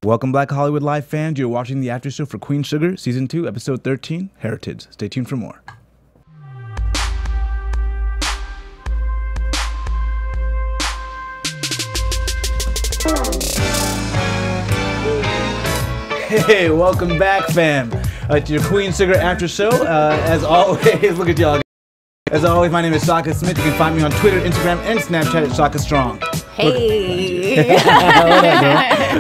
Welcome back, Hollywood Live fans. You're watching the Aftershow for Queen Sugar, Season 2, Episode 13, Heritage. Stay tuned for more. Hey, welcome back, fam, to your Queen Sugar Aftershow. As always, look at y'all. As always, my name is Shaka Smith. You can find me on Twitter, Instagram, and Snapchat at Shaka Strong. Hey.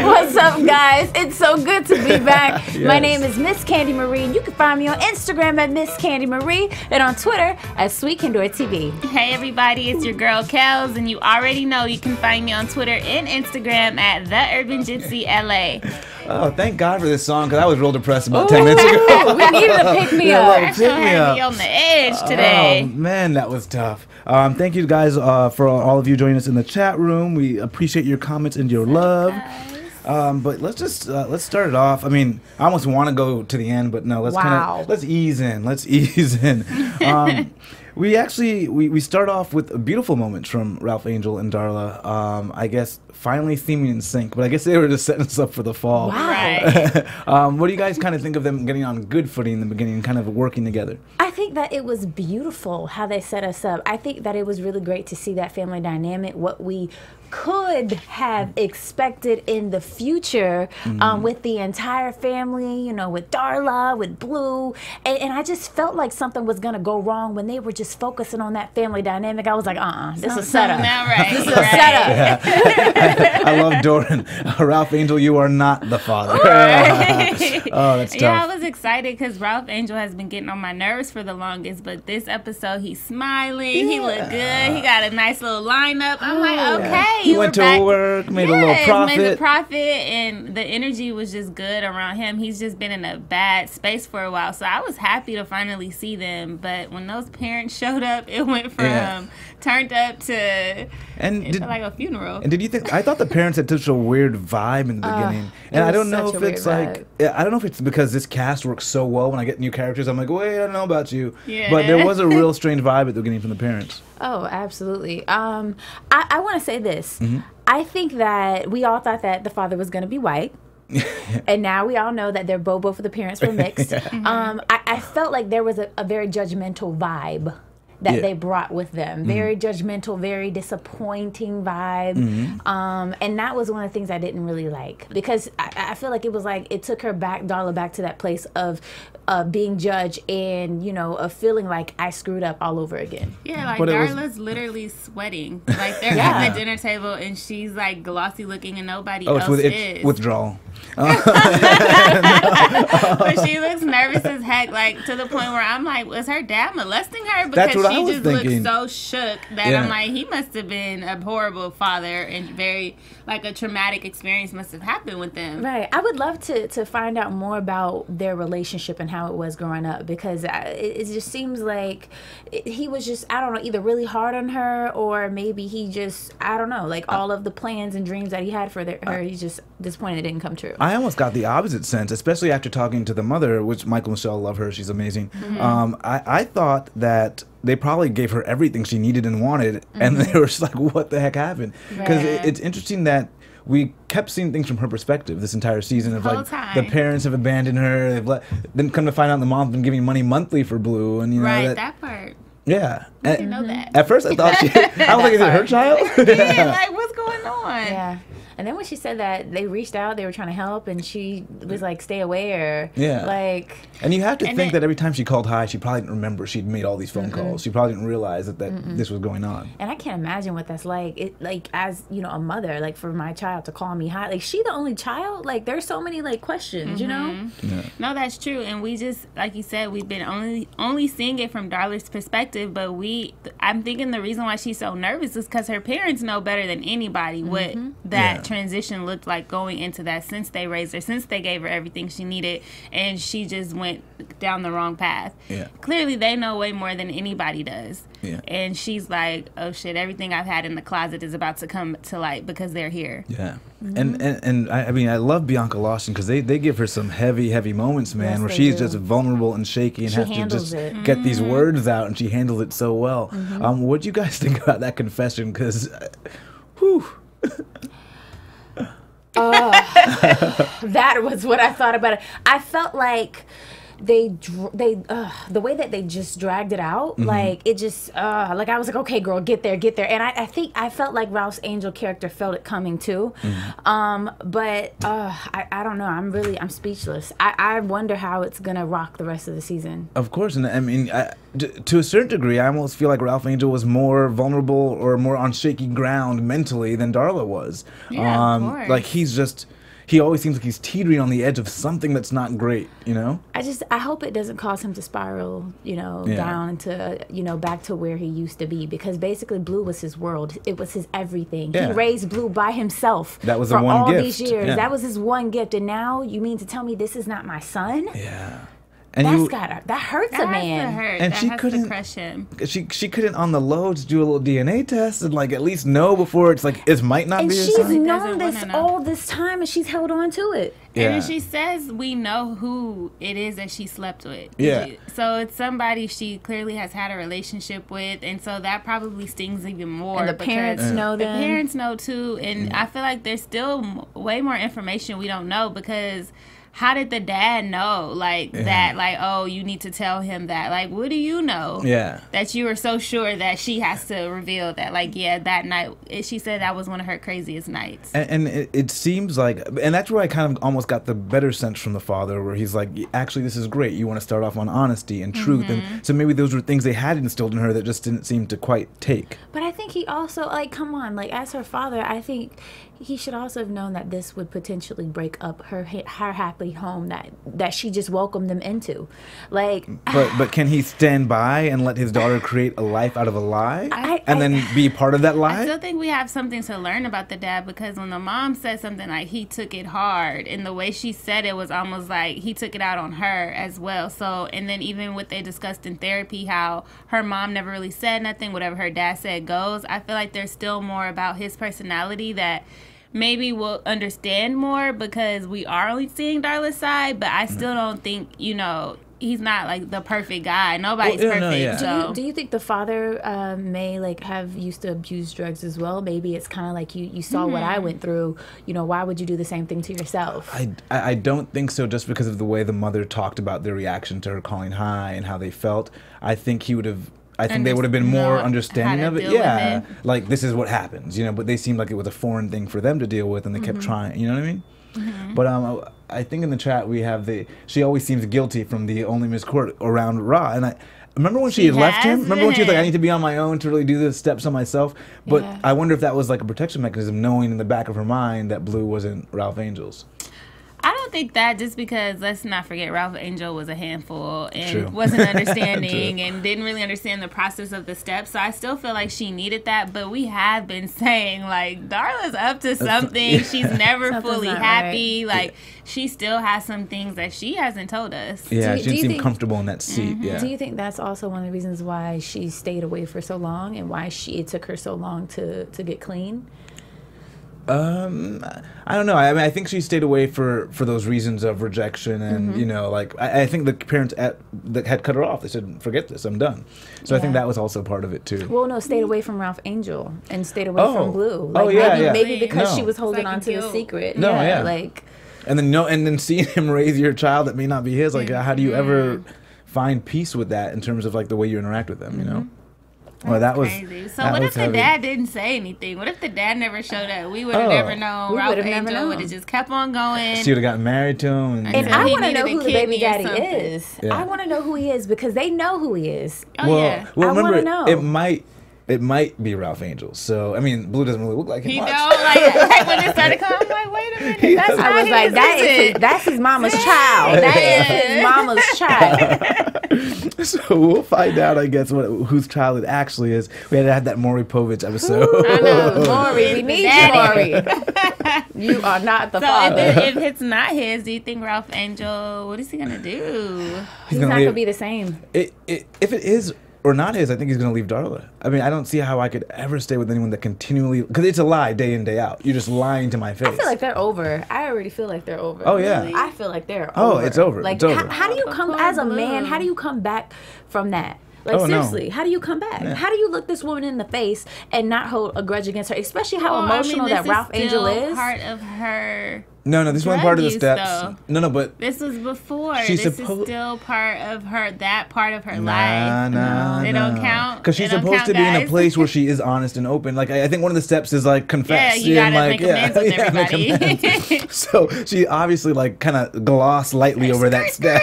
What's up, guys? It's so good to be back. Yes. My name is Miss Candy Marie, and you can find me on Instagram at Miss Candy Marie and on Twitter at Sweet Candor TV. Hey, everybody, it's your girl Kels, and you already know you can find me on Twitter and Instagram at The Urban Gypsy LA. Oh, thank God for this song, because I was real depressed about 10 minutes ago. We needed to pick me up. I had me on the edge today. Oh, man, that was tough. Thank you guys for all of you joining us in the chat room. We appreciate your comments and your love. But let's just let's start it off. I mean, I almost want to go to the end, but no, let's ease in. Let's ease in. We actually we start off with beautiful moments from Ralph Angel and Darla. I guess finally seeming in sync, but I guess they were just setting us up for the fall. Wow. Right. What do you guys kind of think of them getting on good footing in the beginning and kind of working together? I think that it was beautiful how they set us up. I think that it was really great to see that family dynamic, what we could have expected in the future with the entire family, you know, with Darla, with Blue. And I just felt like something was going to go wrong when they were just focusing on that family dynamic. I was like, this is a setup. Now, right. This is a setup. Yeah. I love Doran. Ralph Angel, you are not the father. Oh, that's tough. Yeah, I was excited because Ralph Angel has been getting on my nerves for the longest, but this episode, he's smiling. Yeah. He looked good. He got a nice little lineup. I'm like, okay. He went to work, made a little profit. Made a profit, and the energy was just good around him. He's just been in a bad space for a while, so I was happy to finally see them. But when those parents showed up, it went from turned up to like a funeral. And did you think? I thought the parents had such a weird vibe in the beginning, and I don't know if it's like I don't know if it's because this cast works so well. When I get new characters, I'm like, wait, I don't know about you. Yeah. But there was a real strange vibe at the beginning from the parents. Oh, absolutely. I want to say this. I think that we all thought that the father was going to be white. And now we all know that both of the parents were mixed. I felt like there was a very judgmental vibe that they brought with them. Very judgmental, very disappointing vibe. And that was one of the things I didn't really like, because I feel like it was like it took Darla back to that place of being judged and, you know, of feeling like I screwed up all over again. Yeah, like Darla's literally sweating. Like they're at the dinner table and she's like glossy looking and nobody else is. It's withdrawal. But she looks nervous as heck, like to the point where I'm like, was her dad molesting her? Because she just looked so shook that I'm like, he must have been a horrible father and very like a traumatic experience must have happened with them. Right. I would love to find out more about their relationship and how it was growing up, because it just seems like he was just, I don't know, either really hard on her or maybe he just, I don't know, like all of the plans and dreams that he had for her, he's just disappointed it didn't come true. I almost got the opposite sense, especially after talking to the mother, which Michael Michelle, love her, she's amazing. I thought that they probably gave her everything she needed and wanted, and they were just like, what the heck happened? Because it's interesting that we kept seeing things from her perspective this entire season of like the parents have abandoned her, then come to find out the mom's been giving money monthly for Blue, and you know that part. Yeah, I didn't know that. At first I thought I was like, is it her child? Yeah, like what's going on? Yeah. And then when she said that they reached out, they were trying to help, and she was like, stay away, or like... And you have to think that every time she called hi, she probably didn't remember she'd made all these phone calls. She probably didn't realize that this was going on. And I can't imagine what that's like. Like, as, you know, a mother, like, for my child to call me hi. Like, she the only child? Like, there's so many, like, questions, you know? Yeah. No, that's true. And we just, like you said, we've been only seeing it from Darla's perspective, but I'm thinking the reason why she's so nervous is because her parents know better than anybody what that transition looked like going into that, since they raised her, since they gave her everything she needed, and she just went down the wrong path. Clearly they know way more than anybody does. And she's like, oh shit, everything I've had in the closet is about to come to light because they're here. And I mean, I love Bianca Lawson, because they give her some heavy moments, man, where she's just vulnerable and shaky and has to just get these words out, and she handles it so well. What do you guys think about that confession? Because whew. That was what I thought about it. I felt like the way that they just dragged it out, like it just like I was like, okay, girl, get there, and I think I felt like Ralph's Angel character felt it coming too, but I don't know, I'm speechless. I wonder how it's gonna rock the rest of the season. Of course, and I mean, to a certain degree, I almost feel like Ralph Angel was more vulnerable or more on shaky ground mentally than Darla was. Yeah, of course. Like he always seems like he's teetering on the edge of something that's not great, you know? I hope it doesn't cause him to spiral, down to, back to where he used to be, because basically Blue was his world. It was his everything. Yeah. He raised Blue by himself. That was for the one all gift. these years. Yeah. That was his one gift, and now you mean to tell me this is not my son? Yeah. And that hurts a man. And that she has couldn't to crush him. She couldn't on the low just do a little DNA test and like at least know before it's like it might not And be his she's son. known this all this time, and she's held on to it. Yeah. And then she says we know who it is that she slept with. Yeah. So it's somebody she clearly has had a relationship with, and so that probably stings even more. And the parents know The them. parents know too, and I feel like there's still way more information we don't know, because how did the dad know that, like, oh, you need to tell him that? Like, what do you know? Yeah. That you were so sure that she has to reveal that, like, yeah, that night, she said that was one of her craziest nights. And it seems like, and that's where I kind of almost got the better sense from the father, where he's like, actually, this is great. You want to start off on honesty and truth. And so maybe those were things they had instilled in her that just didn't seem to quite take. But I think he also, like, come on, like, as her father, I think he should also have known that this would potentially break up her happy home that she just welcomed them into. Like, but can he stand by and let his daughter create a life out of a lie and then be part of that lie? I still think we have something to learn about the dad, because when the mom said something like he took it hard, and the way she said it was almost like he took it out on her as well. So, and then even what they discussed in therapy, how her mom never really said nothing, whatever her dad said goes. I feel like there's still more about his personality that maybe we'll understand more, because we are only seeing Darla's side, but I still don't think, he's not like the perfect guy. Nobody's perfect. No, yeah. So. Do you think the father may like have used to abuse drugs as well? Maybe it's kind of like you saw what I went through. Why would you do the same thing to yourself? I don't think so, just because of the way the mother talked about their reaction to her calling high and how they felt. I think they would have been more understanding of it. Yeah, like this is what happens, but they seemed like it was a foreign thing for them to deal with, and they kept trying. You know what I mean? But I think in the chat we have she always seems guilty from the only Miss Court around Ra, and I remember when she had left him. Remember when she was like, I need to be on my own to really do the steps on myself. But I wonder if that was like a protection mechanism, knowing in the back of her mind that Blue wasn't Ralph Angel's. I don't think that, just because let's not forget Ralph Angel was a handful and True. wasn't understanding and didn't really understand the process of the steps. So I still feel like she needed that. But we have been saying, like, Darla's up to something. She's never fully happy. Right. Like, she still has some things that she hasn't told us. Yeah, she didn't seem comfortable in that seat. Yeah. Do you think that's also one of the reasons why she stayed away for so long, and why it took her so long to get clean? I don't know. I mean, I think she stayed away for those reasons of rejection, and I think the parents that had cut her off. They said, "Forget this, I'm done." So I think that was also part of it too. Well, no, stayed away from Ralph Angel and stayed away from Blue. Like, maybe because she was holding on to the secret. No, and then seeing him raise your child that may not be his. Like, how do you ever find peace with that in terms of like the way you interact with them? You know. Well, that was crazy. So what if the dad didn't say anything? What if the dad never showed up? We would have never known. Ralph Angel would have just kept on going. She would have gotten married to him. And I want to know who the baby daddy is. Yeah. I want to know who he is, because they know who he is. Well, remember, it might be Ralph Angel. So, I mean, Blue doesn't really look like him much. Like when it started coming, I'm like, wait a minute. That's his mama's child. That is his mama's child. So we'll find out, I guess, whose child it actually is. We had to have that Maury Povich episode. I know, Maury. We need you, Maury. You are not the father. If it's not his, do you think Ralph Angel, what is he going to do? He's not going to be the same. If it is or not his, I think he's going to leave Darla. I mean, I don't see how I could ever stay with anyone that continually... Because it's a lie day in, day out. You're just lying to my face. I feel like they're over. I already feel like they're over. Oh, yeah. I feel like they're over. Oh, it's over. Like, it's over. How do you come... As a man, how do you come back from that? Like, seriously, how do you come back? How do you look this woman in the face and not hold a grudge against her? Especially how emotional that Ralph Angel is. Part of her. No, this wasn't part of the steps. Though. No, but this was before. This is still part of her. That part of her life. They don't count. Because she's supposed to be in a place where she is honest and open. Like I think one of the steps is like confess. Yeah, you gotta make amends with everybody. So she obviously like kind of glossed lightly over that step.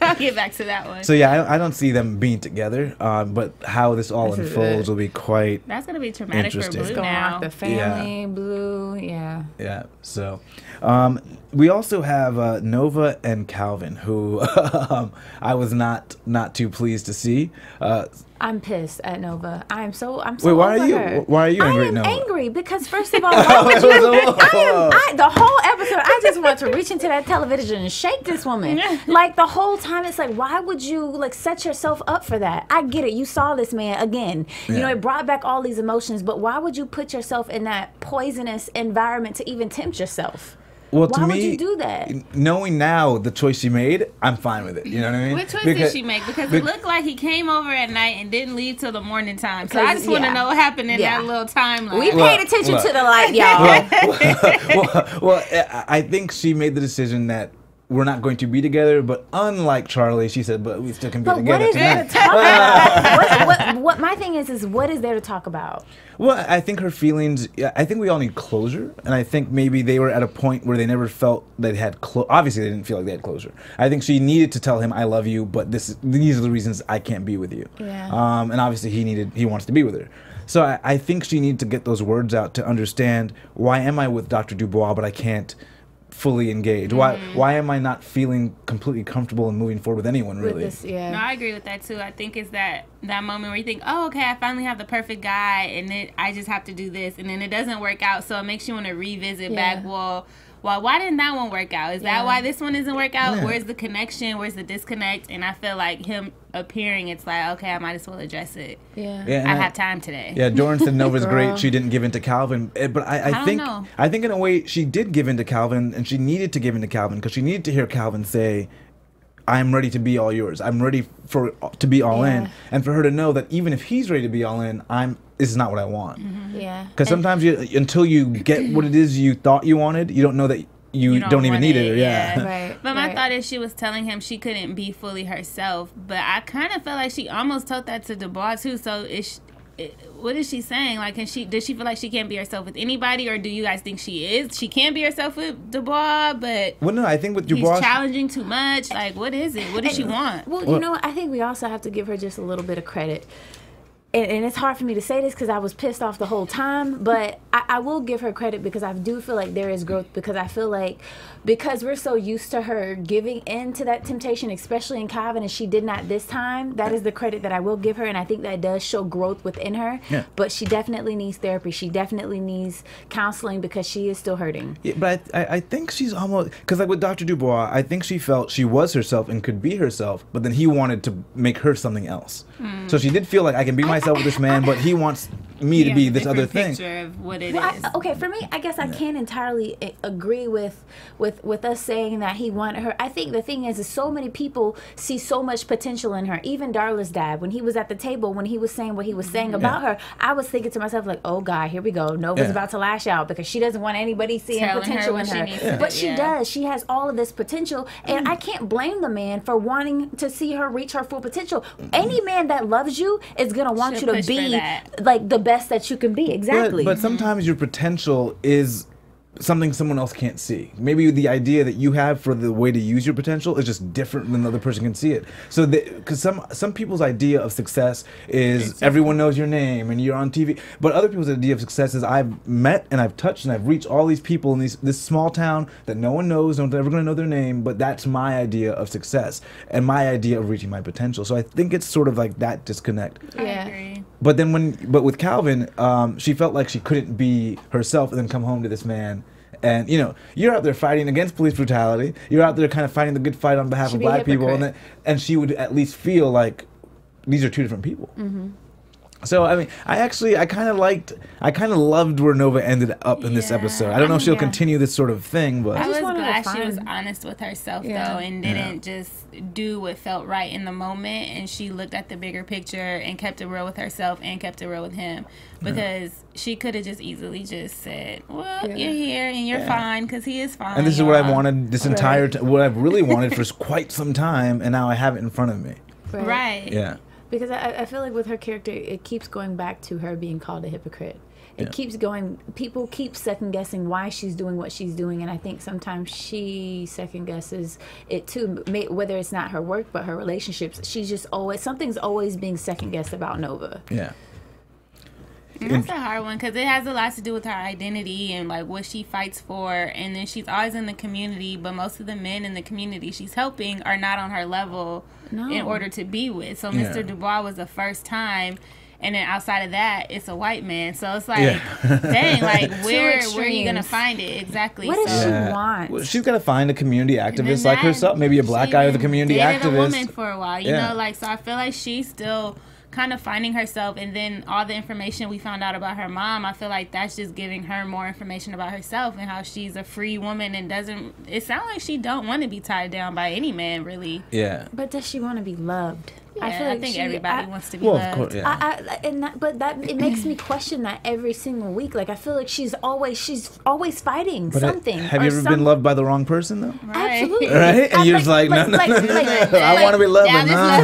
I'll get back to that one. So yeah, I don't see them being together. But how this all unfolds will be quite. That's gonna be traumatic for Blue now. The family, Blue, yeah. Yeah. So, we also have Nova and Calvin, who I was not too pleased to see. I'm pissed at Nova. I'm so Wait, why over are you? Her. Why are you angry at Nova? I am angry because first of all, why would you? The whole episode, I just want to reach into that television and shake this woman. Like the whole time, it's like, why would you like set yourself up for that? I get it. You saw this man again. You know, it brought back all these emotions, but why would you put yourself in that poisonous environment to even tempt yourself? Well, why would you do that? Knowing now the choice she made, I'm fine with it. You know what I mean? What choice did she make? Because it looked like he came over at night and didn't leave till the morning time. So I just want to know what happened in that little timeline. We paid attention to the light, y'all. Well, I think she made the decision that we're not going to be together, but unlike Charley, she said, but we still can be together what is tonight. there to talk about? What my thing is what is there to talk about? Well, I think her feelings, I think we all need closure, and I think maybe they were at a point where they never felt they had obviously they didn't feel like they had closure. I think she needed to tell him, I love you, but these are the reasons I can't be with you. Yeah. And obviously he wants to be with her. So I think she needed to get those words out to understand, why am I with Dr. Dubois, but I can't fully engage? Why am I not feeling completely comfortable and moving forward with anyone, really? No, I agree with that too. I think it's that moment where you think, oh, okay, I finally have the perfect guy, and then I just have to do this, and then it doesn't work out, so it makes you want to revisit back, well, why didn't that one work out? Is that why this one doesn't work out? Yeah. Where's the connection? Where's the disconnect? And I feel like him appearing, it's like, okay, I might as well address it. Yeah, I have time today. Yeah, Jordan said Nova's great. She didn't give in to Calvin, but I think in a way she did give in to Calvin, and she needed to give in to Calvin because she needed to hear Calvin say, I'm ready to be all yours. I'm ready to be all in, and for her to know that even if he's ready to be all in, this is not what I want. Yeah. Because sometimes until you get what it is you thought you wanted, you don't know that you don't even need it. Right. But my thought is she was telling him she couldn't be fully herself. But I kind of felt like she almost told that to Dubois too. So what is she saying? Like, does she feel like she can't be herself with anybody, or do you guys think she can't be herself with Dubois? But no, I think with Dubois, he's challenging too much. Like, what is it? What does she want? Well, you know what? I think we also have to give her just a little bit of credit. And it's hard for me to say this because I was pissed off the whole time, but I will give her credit because I do feel like there is growth, because I feel like because we're so used to her giving in to that temptation, especially in Calvin, and she did not this time, that is the credit that I will give her, and I think that does show growth within her. Yeah. But she definitely needs therapy. She definitely needs counseling because she is still hurting. Yeah, but I think she's almost, because like with Dr. Dubois, I think she felt she was herself and could be herself, but then he wanted to make her something else. So she did feel like I can be myself with this man, but he wants me to be this other thing. Of what it is. Okay, for me, I guess I can't entirely agree with us saying that he wanted her. I think the thing is so many people see so much potential in her. Even Darla's dad, when he was at the table, when he was saying what he was saying about her, I was thinking to myself like, oh God, here we go. Nova's about to lash out because she doesn't want anybody seeing potential in her. But she does. She has all of this potential, and I can't blame the man for wanting to see her reach her full potential. Any man that loves you is gonna want you to be like the best that you can be. Exactly. But sometimes your potential is something someone else can't see. Maybe the idea that you have for the way to use your potential is just different than the other person can see it. So because some people's idea of success is everyone knows your name and you're on TV, but other people's idea of success is I've met and I've touched and I've reached all these people in this small town that no one knows, no one's ever going to know their name, but that's my idea of success and my idea of reaching my potential. So I think it's sort of like that disconnect. I agree. But then but with Calvin, she felt like she couldn't be herself and then come home to this man. And, you're out there fighting against police brutality. You're out there kind of fighting the good fight on behalf of black people. And she would at least feel like these are two different people. Mm-hmm. So I mean, I kind of loved where Nova ended up in this episode. I don't know if she'll continue this sort of thing, but I was glad she was honest with herself though, and didn't just do what felt right in the moment, and she looked at the bigger picture and kept it real with herself and kept it real with him, because she could have just easily just said, "Well, you're here and you're fine," because he is fine. And this is what I've wanted this entire what I've really wanted for quite some time, and now I have it in front of me. Right. Yeah. Because I feel like with her character, it keeps going back to her being called a hypocrite. It keeps going. People keep second guessing why she's doing what she's doing, and I think sometimes she second guesses it too. Whether it's not her work, but her relationships. She's just something's always being second guessed about Nova. Yeah. And that's a hard one because it has a lot to do with her identity and like what she fights for, and then she's always in the community, but most of the men in the community she's helping are not on her level in order to be with. So Mr. Dubois was the first time, and then outside of that, it's a white man. So it's like, dang, like where are you gonna find it exactly? What does she want? Well, she's got to find a community activist like herself, maybe a black guy with a community activist. A woman for a while, you know, like so. I feel like she's still kind of finding herself, and then all the information we found out about her mom, I feel like that's just giving her more information about herself and how she's a free woman and it sounds like she don't want to be tied down by any man, really. Yeah. But does she want to be loved? Yeah, I think everybody wants to be loved. Of course, it makes me question that every single week. Like I feel like she's always fighting something. Have you ever been loved by the wrong person though? Right. Absolutely. Right? And you're just like, no. I want to be loved, but no.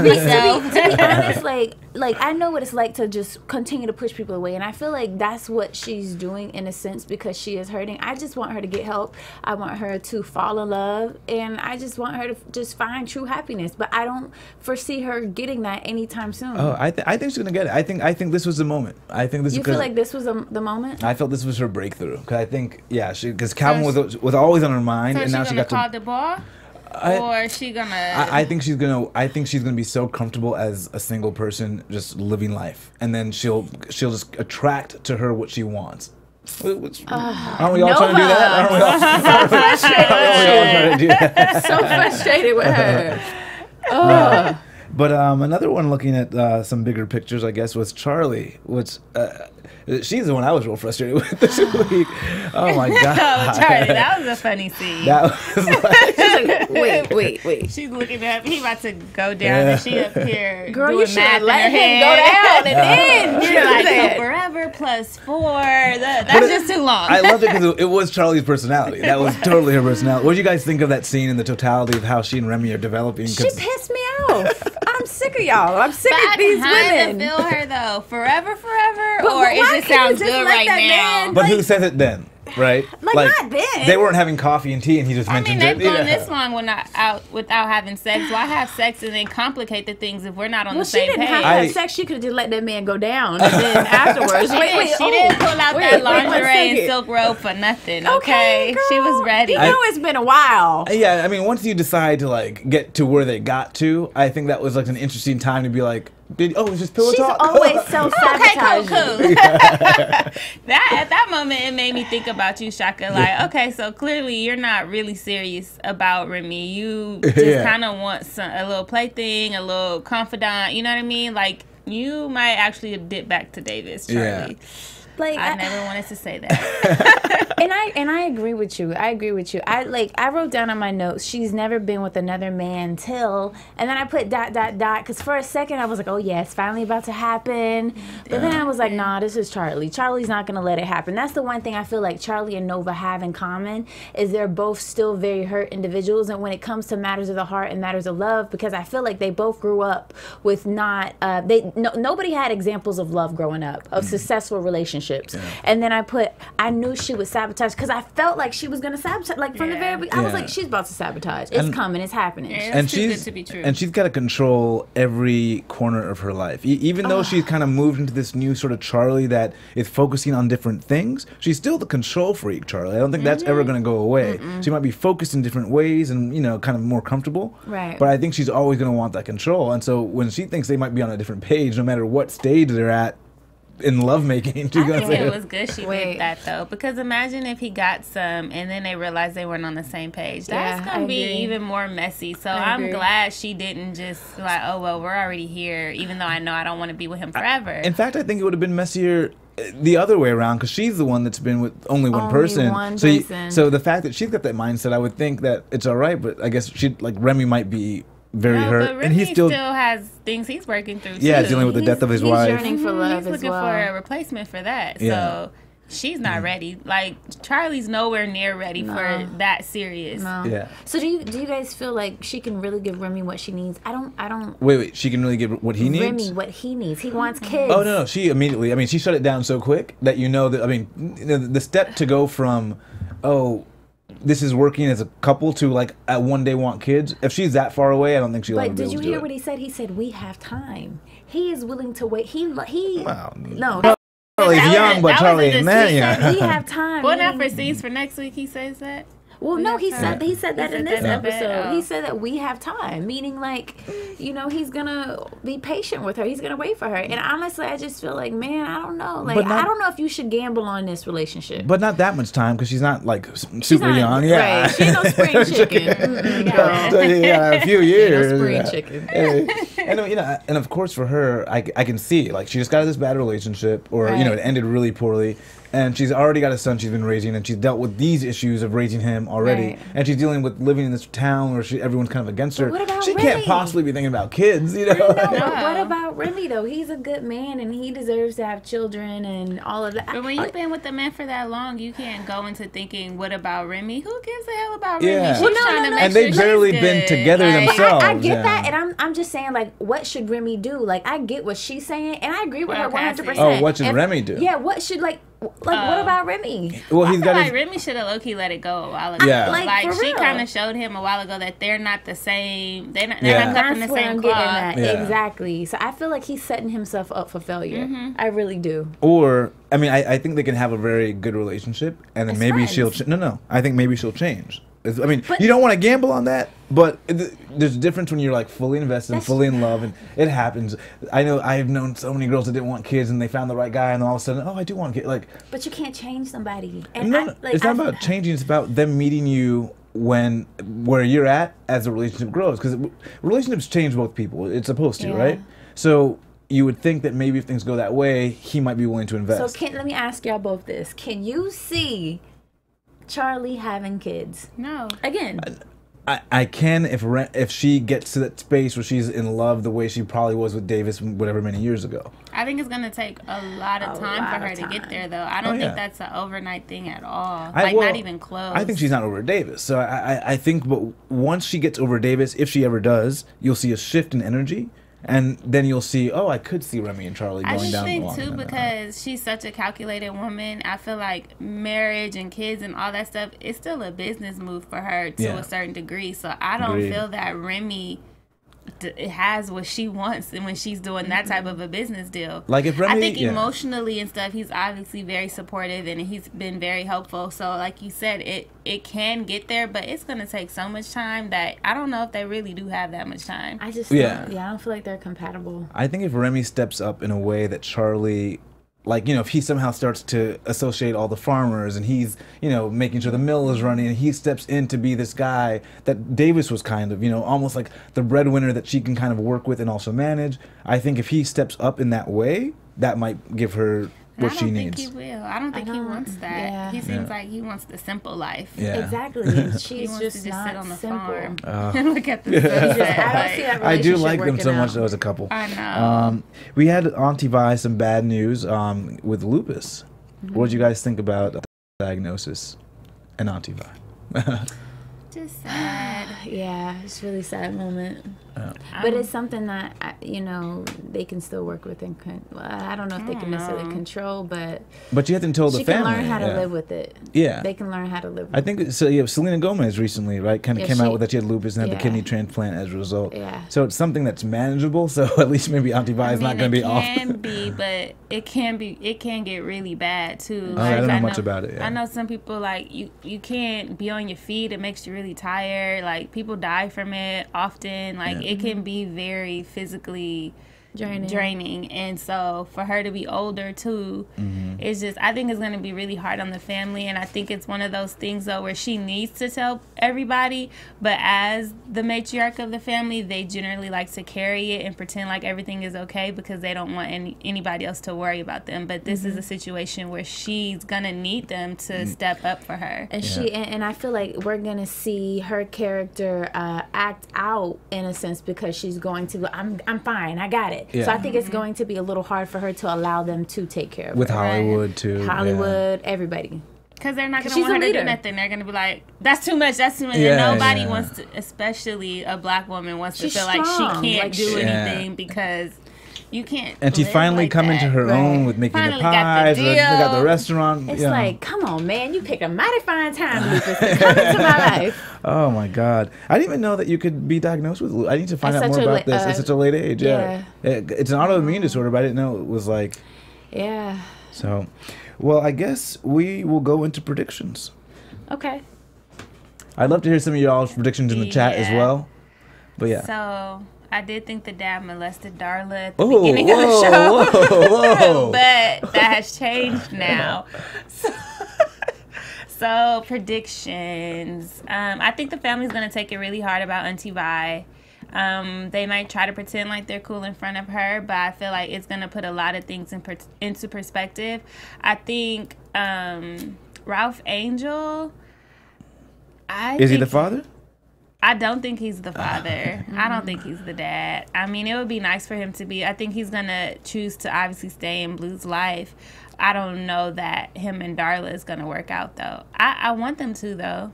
To be honest, like I know what it's like to just continue to push people away, and I feel like that's what she's doing in a sense because she is hurting. I just want her to get help. I want her to fall in love, and I just want her to just find true happiness. But I don't foresee her getting that anytime soon. Oh, I think she's gonna get it. I think this was the moment. I think this. You feel like this was the moment? I felt this was her breakthrough because I think because Calvin was always on her mind, and now she got to call the ball. Or is she gonna? I think she's gonna be so comfortable as a single person, just living life, and then she'll just attract to her what she wants. Aren't we all trying to do that? Aren't we all trying to do that? So frustrated with her. But another one looking at some bigger pictures, I guess, was Charley, which she's the one I was real frustrated with this week. Oh my god! Charley, that was a funny scene. That was like, wait. She's looking at him. He about to go down, and she up here girl, doing you should math let in her him head. go down and then you're like, so forever plus 4. That's just too long. I loved it because it was Charley's personality. That was totally her personality. What did you guys think of that scene and the totality of how she and Remy are developing? She pissed me off. I'm sick of y'all. I'm sick of these women. I kind of feel her though. Forever, or it just sounds good right now. But who says it then? Right? Like not then. They weren't having coffee and tea, and he just mentioned it. They've gone this long without having sex. Why have sex and then complicate the things if we're not on the same page? She didn't have to have sex. She could have just let that man go down, and then afterwards. She didn't pull out that lingerie and silk robe for nothing. Okay, girl. She was ready. You know it's been a while. Yeah, I mean, once you decide to get to where they got to, I think that was an interesting time to be like. It's just pillow talk. She's always self-sabotaging. Okay, cool. At that moment, it made me think about you, Shaka. Like, okay, so clearly you're not really serious about Remy. You just kind of want a little plaything, a little confidant. You know what I mean? Like, you might actually dip back to Davis, Charley. Yeah. Like I never wanted to say that. and I agree with you. I wrote down on my notes, she's never been with another man till, and then I put ... because for a second I was like, oh yeah, it's finally about to happen. But then I was like, nah, this is Charley. Charley's not gonna let it happen. That's the one thing I feel like Charley and Nova have in common is they're both still very hurt individuals, and when it comes to matters of the heart and matters of love, because I feel like they both grew up with nobody had examples of love growing up, of successful relationships. Yeah. And then I knew she would sabotage because I felt like she was going to sabotage. Like from the very beginning, I was like, she's about to sabotage. It's coming. It's happening. And too good to be true. And she's got to control every corner of her life. Even though she's kind of moved into this new sort of Charley that is focusing on different things, she's still the control freak Charley. I don't think that's ever going to go away. She might be focused in different ways and, kind of more comfortable. Right. But I think she's always going to want that control. And so when she thinks they might be on a different page, no matter what stage they're at, in lovemaking. I think it was good she did that though, because imagine if he got some and then they realized they weren't on the same page. That's gonna be even more messy. So I'm glad she didn't just like, oh well, we're already here, even though I know I don't want to be with him forever. In fact, I think it would have been messier the other way around, because she's the one that's been with only one person. So the fact that she's got that mindset, I would think that it's all right. But I guess Remy might be very hurt, but Remy and he still has things he's working through. Yeah, dealing with the death of his wife. He's yearning for love he's looking for a replacement for that. So she's not ready. Like Charlie's nowhere near ready for that serious. No. Yeah. So do you guys feel like she can really give Remy what she needs? I don't. Wait. She can really give what he needs. Remy what he needs. He wants kids. Oh no. She immediately. I mean, she shut it down so quick that that. I mean, the step to go from, this is working as a couple to like at one day want kids. If she's that far away, I don't think she'll ever be able to do it. But did you hear what he said? He said we have time. He is willing to wait. No. Charlie's young, but Charlie ain't that. We have time. Well, not for scenes for next week. He says that. Well, no, he said that in this episode. He said that we have time, meaning like, he's gonna be patient with her. He's gonna wait for her. And honestly, I just feel like, man, I don't know. Like, I don't know if you should gamble on this relationship. But not that much time, because she's not like super young. Yeah, right. She ain't no spring chicken. So, a few years. No spring chicken. And of course for her, I can see like she just got this bad relationship, or it ended really poorly. And she's already got a son she's been raising, and she's dealt with these issues of raising him already. Right. And she's dealing with living in this town where everyone's kind of against her. She can't possibly be thinking about kids, But what about Remy, though? He's a good man, and he deserves to have children and all of that. But when you've been with a man for that long, you can't go into thinking, what about Remy? Who gives a hell about Remy? She's trying to make and they've barely been together themselves. I get that, and I'm just saying, like, what should Remy do? Like, I get what she's saying, and I agree with her 100%. Oh, what should Remy do? Yeah, what should, what about Remy? Well, I feel like Remy should have low-key let it go a while ago. Yeah. Like she kind of showed him a while ago that they're not the same. They're not cut from the same cloth. Exactly. So I feel like he's setting himself up for failure. I really do. Or, I mean, I think they can have a very good relationship, and then maybe she'll... I think maybe she'll change. I mean, you don't want to gamble on that, but there's a difference when you're like fully invested and fully in love, and it happens. I've known so many girls that didn't want kids, and they found the right guy, and all of a sudden, I do want kids. Like, but you can't change somebody. And it's not about changing. It's about them meeting you where you're at as the relationship grows, because relationships change both people. It's supposed to, right? So you would think that maybe if things go that way, he might be willing to invest. So let me ask y'all both this: can you see Charlie having kids? No. Again. I can if she gets to that space where she's in love the way she probably was with Davis whatever many years ago. I think it's gonna take a lot of time for her to get there, though. I don't think that's an overnight thing at all. Not even close. I think she's not over Davis. So I think, but once she gets over Davis, if she ever does, you'll see a shift in energy. And then you'll see, I could see Remy and Charlie going down the line. I think, too, because she's such a calculated woman, I feel like marriage and kids and all that stuff, it's still a business move for her to a certain degree. So I don't feel that Remy has what she wants and when she's doing that type of a business deal. Like if Remy, I think emotionally and stuff, he's obviously very supportive and he's been very helpful. So like you said, it can get there, but it's going to take so much time that I don't know if they really do have that much time. I just I don't feel like they're compatible. I think if Remy steps up in a way that Charlie, like, if he somehow starts to associate all the farmers and he's, making sure the mill is running, and he steps in to be this guy that Davis was kind of, almost like the breadwinner that she can kind of work with and also manage. I think if he steps up in that way, that might give her what she needs. I don't think he will. I don't think he wants that. Yeah. He seems like he wants the simple life. Yeah. Exactly. And she's just to not sit on the simple. farm and look at the sunset. I do like them so much, though, as a couple. I know. We had Auntie Vi some bad news with lupus. What did you guys think about the diagnosis and Auntie Vi? Just sad. Yeah, it's a really sad moment. But it's something that, they can still work with. I don't know if they can necessarily control, but you have to tell the family. She can learn how to live with it. Yeah. They can learn how to live with it. I think, Selena Gomez recently, right, kind of came out with that she had lupus and had the kidney transplant as a result. Yeah. So it's something that's manageable, so at least maybe Auntie Vi is not going to be off. It can be, but it can get really bad, too. I don't know much about it. I know some people, like, you can't be on your feet. It makes you really tired. Like, people die from it often. Like, it can be very physically draining. And so for her to be older too, it's just, I think it's going to be really hard on the family. And I think it's one of those things though where she needs to tell everybody, but as the matriarch of the family, they generally like to carry it and pretend like everything is okay because they don't want anybody else to worry about them. But this is a situation where she's going to need them to step up for her. And and I feel like we're going to see her character act out in a sense because she's going to, I'm fine, I got it. So I think it's going to be a little hard for her to allow them to take care of with her. Hollywood too. Hollywood, everybody. Because they're not going to want her to do nothing. They're going to be like, that's too much, that's too much. And nobody wants to, especially a black woman, wants to feel like she can't do anything because you can't. And she finally like come into her own with making the pies. They got the restaurant. It's like, come on, man, you picked a mighty fine time, Lucas, to come into my life. Oh my God, I didn't even know that you could be diagnosed with lupus. I need to find out more about this at such a late age. It's an autoimmune disorder, but I didn't know it was like. Yeah. So, well, I guess we will go into predictions. Okay. I'd love to hear some of y'all's predictions in the chat as well. But yeah. So I did think the dad molested Darla at the beginning of the show. But that has changed now. So predictions. I think the family's going to take it really hard about Auntie Vi. They might try to pretend like they're cool in front of her, but I feel like it's going to put a lot of things into perspective. I think Ralph Angel... Is he the father? I don't think he's the father. I don't think he's the dad. I mean, it would be nice for him to be. I think he's going to choose to obviously stay in Blue's life. I don't know that him and Darla is going to work out, though. I want them to, though.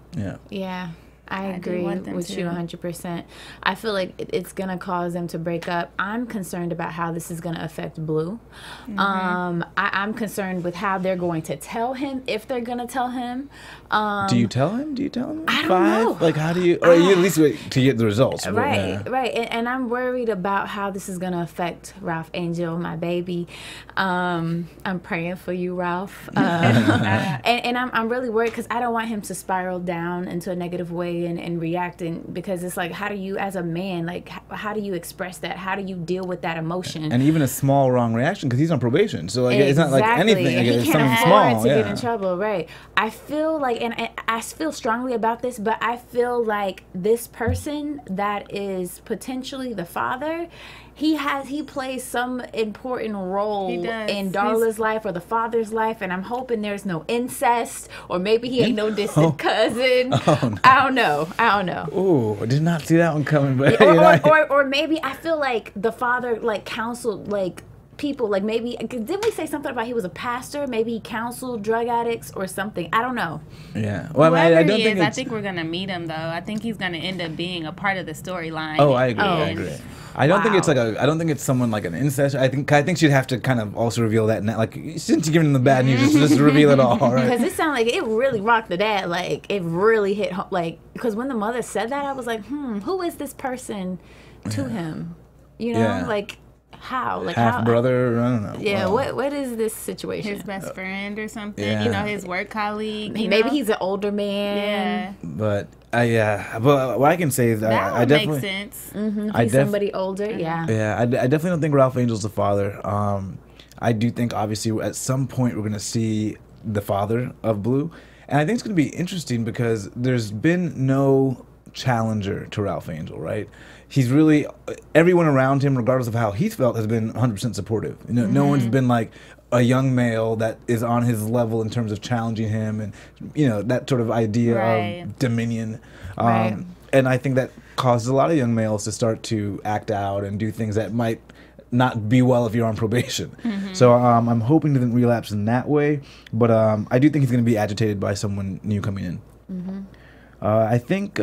Yeah. I agree with you 100%. I feel like it's going to cause them to break up. I'm concerned about how this is going to affect Blue. I'm concerned with how they're going to tell him, if they're going to tell him. Do you tell him? I don't know. Like, how do you, or you at least wait to get the results. Right. And I'm worried about how this is going to affect Ralph Angel, my baby. I'm praying for you, Ralph. And I'm really worried because I don't want him to spiral down into a negative way and reacting, because it's like, how do you, as a man, like, how do you express that? How do you deal with that emotion? And even a small wrong reaction, because he's on probation, so like it's not like anything. Like, he it's can't something afford small to get in trouble, right? I feel like, and I feel strongly about this, but I feel like this person that is potentially the father, he plays some important role in Darla's life or the father's life, and I'm hoping there's no incest, or maybe he ain't no distant cousin. I don't know. Ooh, I did not see that one coming. But or maybe I feel like the father like counseled like people, like maybe didn't we say something about he was a pastor? Maybe he counseled drug addicts or something. I don't know. Yeah. Well, I don't think I think we're gonna meet him though. I think he's gonna end up being a part of the storyline. Oh, I agree. I don't think it's like I don't think it's someone like an incest. I think she'd have to kind of also reveal that. Like, since you're giving him the bad news, just reveal it all, right? Because it sounded like it really rocked the dad. Like, it really hit home. Like, because when the mother said that, I was like, who is this person to him? You know, like. How? Like half brother? I don't know. Yeah. What is this situation? His best friend or something? Yeah. You know, his work colleague. Maybe he's an older man. Yeah. But but what I can say is that I definitely makes sense. He's somebody older. Yeah. Yeah. I definitely don't think Ralph Angel's the father. I do think obviously at some point we're gonna see the father of Blue, and I think it's gonna be interesting because there's been no challenger to Ralph Angel, right? He's really, everyone around him, regardless of how he's felt, has been 100% supportive. You know, no one's been like a young male that is on his level in terms of challenging him and, you know, that sort of idea of dominion. And I think that causes a lot of young males to start to act out and do things that might not be well if you're on probation. So I'm hoping he doesn't relapse in that way. But I do think he's going to be agitated by someone new coming in. I think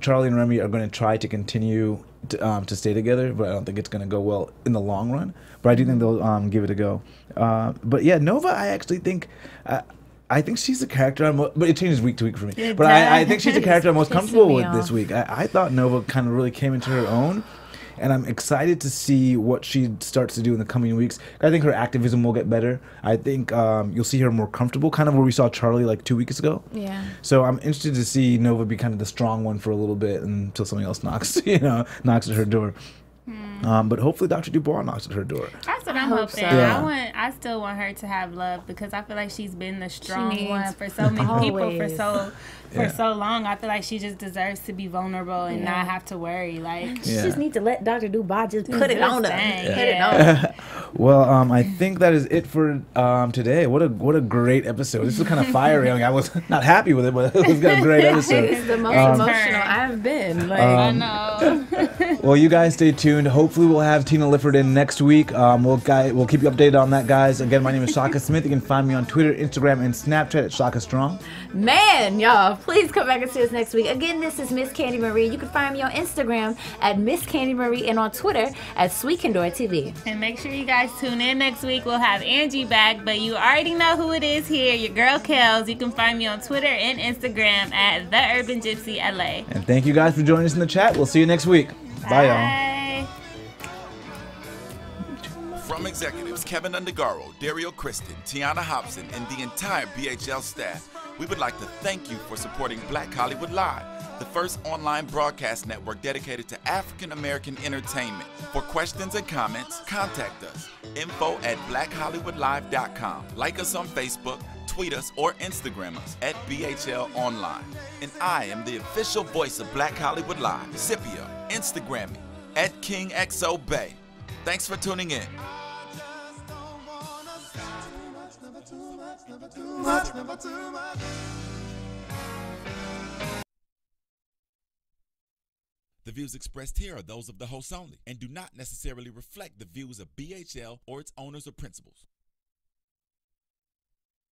Charley and Remy are going to try to continue to stay together, but I don't think it's going to go well in the long run. But I do think they'll give it a go. But yeah, Nova, I actually think... I think she's the character but it changes week to week for me. But I think she's the character I'm most comfortable with this week. I thought Nova kind of really came into her own. And I'm excited to see what she starts to do in the coming weeks. I think her activism will get better. I think you'll see her more comfortable, kind of where we saw Charley like 2 weeks ago. Yeah. So I'm interested to see Nova be kind of the strong one for a little bit until something else knocks at her door. But hopefully Dr. Dubois knocks at her door. That's what I'm hoping. so. Yeah. I still want her to have love because I feel like she's been the strong one for so many people for so long. I feel like she just deserves to be vulnerable and not have to worry. Like she just need to let Dr. Dubois just put it on her. Put it on her. Well, I think that is it for today. What a great episode. This was kind of fiery. I mean, I was not happy with it, but it was a great episode. It's the most emotional I've been. Like, I know. Well, you guys stay tuned. Hopefully, we'll have Tina Lifford in next week. We'll keep you updated on that, guys. Again, my name is Shaka Smith. You can find me on Twitter, Instagram, and Snapchat at Shaka Strong. Man, y'all, please come back and see us next week. Again, this is Miss Candy Marie. You can find me on Instagram at Miss Candy Marie and on Twitter at Sweet Kendora TV. And make sure you guys tune in next week. We'll have Anjy back, but you already know who it is here. Your girl Kels. You can find me on Twitter and Instagram at The Urban Gypsy LA. And thank you guys for joining us in the chat. We'll see you next week. Bye, y'all. From executives Kevin Undergaro, Dario Kristen, Tiana Hobson, and the entire BHL staff, we would like to thank you for supporting Black Hollywood Live, the first online broadcast network dedicated to African American entertainment. For questions and comments, contact us. info@blackhollywoodlive.com. Like us on Facebook, tweet us, or Instagram us at BHL Online. And I am the official voice of Black Hollywood Live, Scipio. Instagram me at KingXOBay. Thanks for tuning in. The views expressed here are those of the hosts only and do not necessarily reflect the views of BHL or its owners or principals.